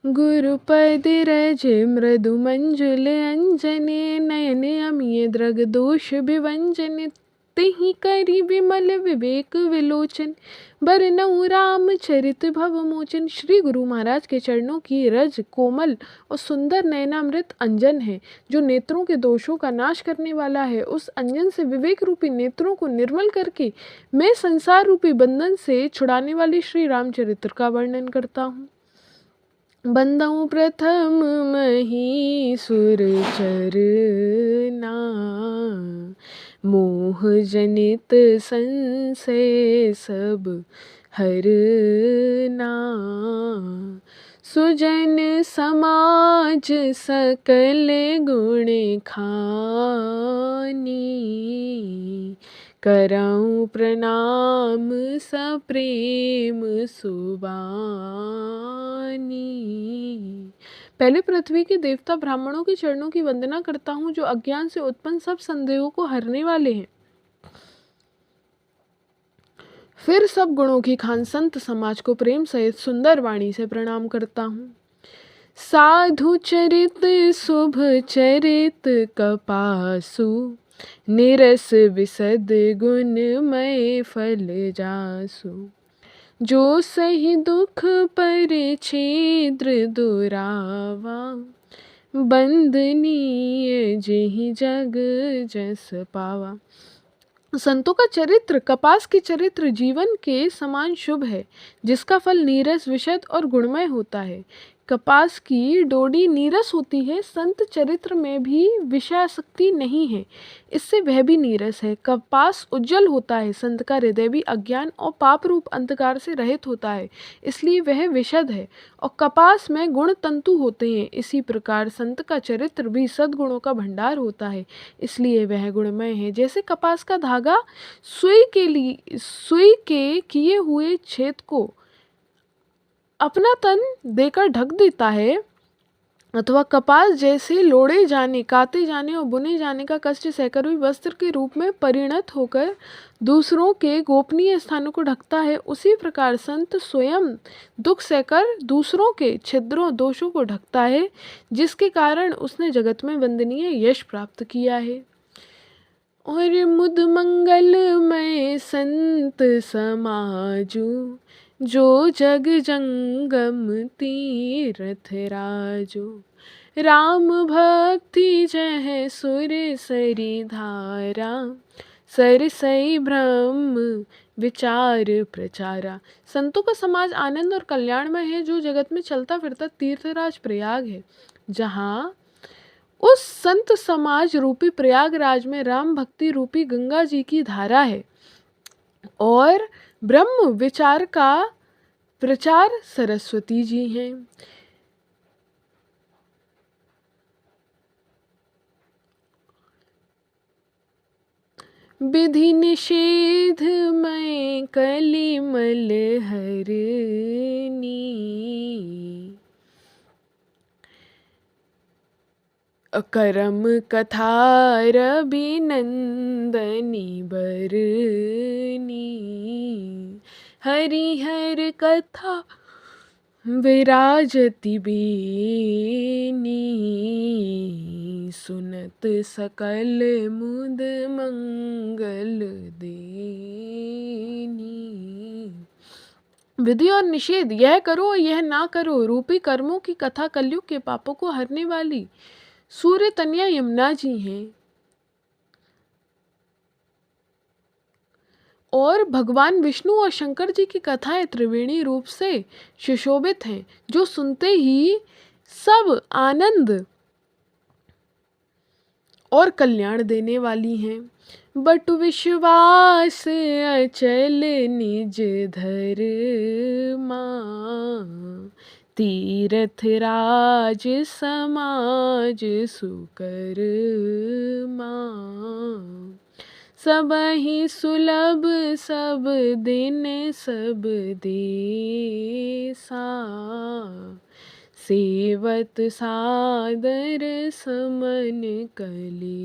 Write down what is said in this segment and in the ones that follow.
गुरुपद रज मृदु मंजुल अंजने नयन अमिय द्रग दोष विभंजन तिहि करि विमल विवेक विलोचन बरनउँ रामचरित भव मोचन। श्री गुरु महाराज के चरणों की रज कोमल और सुंदर नयनामृत अंजन है जो नेत्रों के दोषों का नाश करने वाला है। उस अंजन से विवेक रूपी नेत्रों को निर्मल करके मैं संसार रूपी बंधन से छुड़ाने वाले श्री रामचरित्र का वर्णन करता हूँ। बंदउ प्रथम मही सुर चरना मोह जनित संशय सब हरना सुजन समाज सकल गुण खानी करऊँ प्रणाम सप्रेम सुबानी। पहले पृथ्वी के देवता ब्राह्मणों के चरणों की वंदना करता हूँ जो अज्ञान से उत्पन्न सब संदेहों को हरने वाले हैं। फिर सब गुणों की खान संत समाज को प्रेम सहित सुंदर वाणी से प्रणाम करता हूँ। साधु चरित शुभ चरित कपासु निरस विशद गुणमय फल जासु जो सही दुख परिच्छेद्र दुरावा बंदनीय जेहि जग जस पावा। संतों का चरित्र कपास के चरित्र जीवन के समान शुभ है जिसका फल नीरस विशद और गुणमय होता है। कपास की डोडी नीरस होती है, संत चरित्र में भी विषयासक्ति नहीं है, इससे वह भी नीरस है। कपास उज्जवल होता है, संत का हृदय भी अज्ञान और पाप रूप अंधकार से रहित होता है, इसलिए वह विशद है। और कपास में गुण तंतु होते हैं, इसी प्रकार संत का चरित्र भी सद्गुणों का भंडार होता है, इसलिए वह गुणमय है। जैसे कपास का धागा सुई के किए हुए छेद को अपना तन देकर ढक देता है, अथवा कपास जैसे लोड़े जाने, काते जाने और बुने जाने का कष्ट सहकर भी वस्त्र के रूप में परिणत होकर दूसरों के गोपनीय स्थानों को ढकता है, उसी प्रकार संत स्वयं दुख सहकर दूसरों के छिद्रों दोषों को ढकता है, जिसके कारण उसने जगत में वंदनीय यश प्राप्त किया है। और मुद मंगलमय संत समाजू जो जग जंगम तीरथ राजो राम भक्ति जह सुर सरी धारा सरसई ब्रह्म विचार प्रचारा। संतों का समाज आनंद और कल्याणमय है जो जगत में चलता फिरता तीर्थराज प्रयाग है, जहाँ उस संत समाज रूपी प्रयागराज में राम भक्ति रूपी गंगा जी की धारा है और ब्रह्म विचार का प्रचार सरस्वती जी हैं। विधि निषेध में कलिमल हरनी करम कथार अभिनंदनी बरनी हरिहर कथा विराजति बेनी सुनत सकल मुद मंगल देनी। विधि और निषेध, यह करो और यह ना करो रूपी कर्मों की कथा कलयुग के पापों को हरने वाली सूर्य तनया यमुना जी हैं और भगवान विष्णु और शंकर जी की कथाएं त्रिवेणी रूप से सुशोभित हैं, जो सुनते ही सब आनंद और कल्याण देने वाली हैं। बटु विश्वास अचल निज धर्मा तीरथ राज समाज सुकर्मा सबहि सुलभ सब दिन सब देसा सेवत सादर समन कलेसा।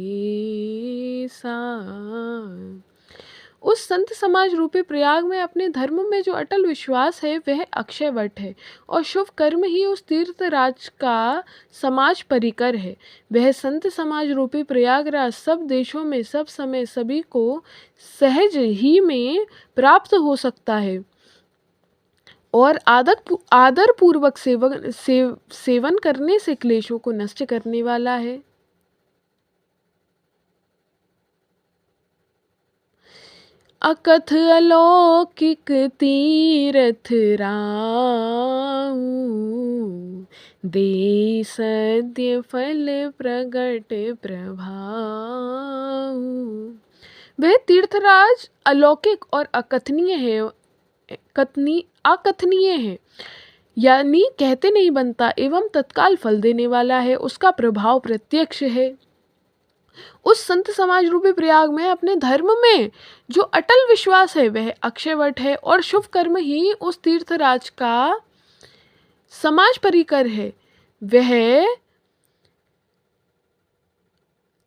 उस संत समाज रूपी प्रयाग में अपने धर्म में जो अटल विश्वास है वह अक्षय वट है, और शुभ कर्म ही उस तीर्थ राज का समाज परिकर है। वह संत समाज रूपी प्रयागराज सब देशों में सब समय सभी को सहज ही में प्राप्त हो सकता है, और आदर पूर्वक सेवन करने से क्लेशों को नष्ट करने वाला है। अकथ अलौकिक तीरथ राऊ, दे सद्य फल प्रगट प्रभाऊ। वह तीर्थराज अलौकिक और अकथनीय है, यानी कहते नहीं बनता एवं तत्काल फल देने वाला है। उसका प्रभाव प्रत्यक्ष है। उस संत समाज रूपी प्रयाग में अपने धर्म में जो अटल विश्वास है वह अक्षयवट है, और शुभ कर्म ही उस तीर्थराज का समाज परिकर है। वह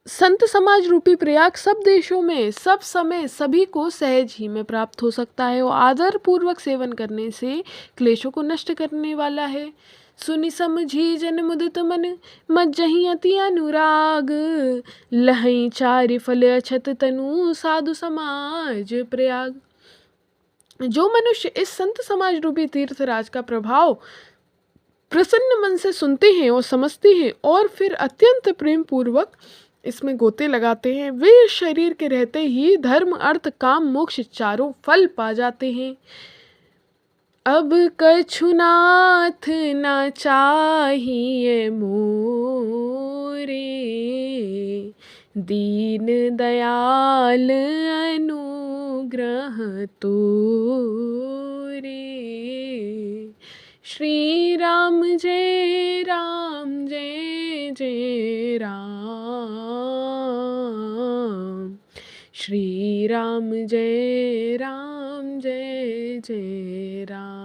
संत समाज रूपी प्रयाग सब देशों में सब समय सभी को सहज ही में प्राप्त हो सकता है, और आदर पूर्वक सेवन करने से क्लेशों को नष्ट करने वाला है। सुनि समझी जन मुदित मन, मज्जहि अति अनुराग, लहई चारि फल अछत तनु, साधु समाज प्रयाग। जो मनुष्य इस संत समाज रूपी तीर्थराज का प्रभाव प्रसन्न मन से सुनते हैं और समझते हैं, और फिर अत्यंत प्रेम पूर्वक इसमें गोते लगाते हैं, वे शरीर के रहते ही धर्म अर्थ काम मोक्ष चारों फल पा जाते हैं। अब कछु नाथ न चाहिए मोरे, दीन दयाल अनुग्रह तोरे। श्री राम जय राम जय जय राम, श्री राम जय राम जय जय राम।